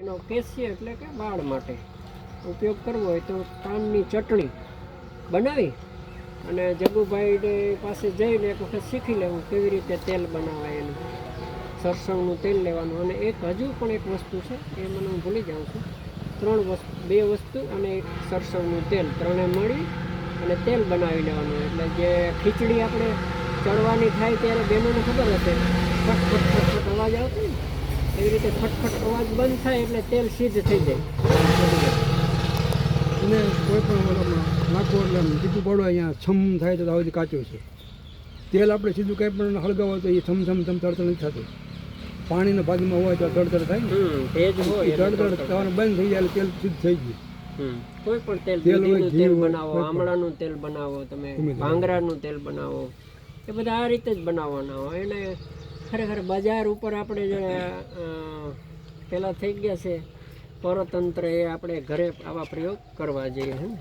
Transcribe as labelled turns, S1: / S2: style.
S1: એનો કેસિયા એટલે કે વાળ માટે ઉપયોગ કરવો હોય તો પાનની ચટણી બનાવી અને જગુભાઈ પાસે જઈને એક વખત શીખી લેવું કેવી રીતે તેલ બનાવાય એનું. સરસવનું તેલ લેવાનું. અને એક હજુ પણ એક વસ્તુ છે એ મને હું ભૂલી જાઉં છું. બે વસ્તુ અને એક સરસવનું તેલ ત્રણે મળી અને તેલ બનાવી લેવાનું. એટલે જે ખીચડી આપણે ચડવાની થાય ત્યારે બહેનોને ખબર હશે ફટફટ ફટફટ અવાજ આવતો ને એવી રીતે ફટફટ અવાજ બંધ થાય એટલે તેલ સિદ્ધ થઈ જાય.
S2: અને કોઈ પણ ઓલામાં નાખો એટલે ટીપું પડો અહીંયા છમ થાય તો આવું કાચું છે. તેલ આપણે સીધું કંઈ પણ હળગાવો તો એ છમ તડતડ નથી થતું. પાણીના ભાગમાં હોય તો તડતડ થાય ને તડતડ થવાનું બંધ થઈ જાય એટલે તેલ સિદ્ધ થઈ ગયું.
S1: કોઈ પણ તેલ બનાવો, આમળાનું તેલ બનાવો, તમે ભાંગરાનું તેલ બનાવો, એ બધા આ રીતે જ બનાવવાના હોય. એને ખરેખર બજાર ઉપર આપણે જે પહેલાં થઈ ગયા છે પરતંત્ર એ આપણે ઘરે આવા પ્રયોગ કરવા જઈએ હે ને.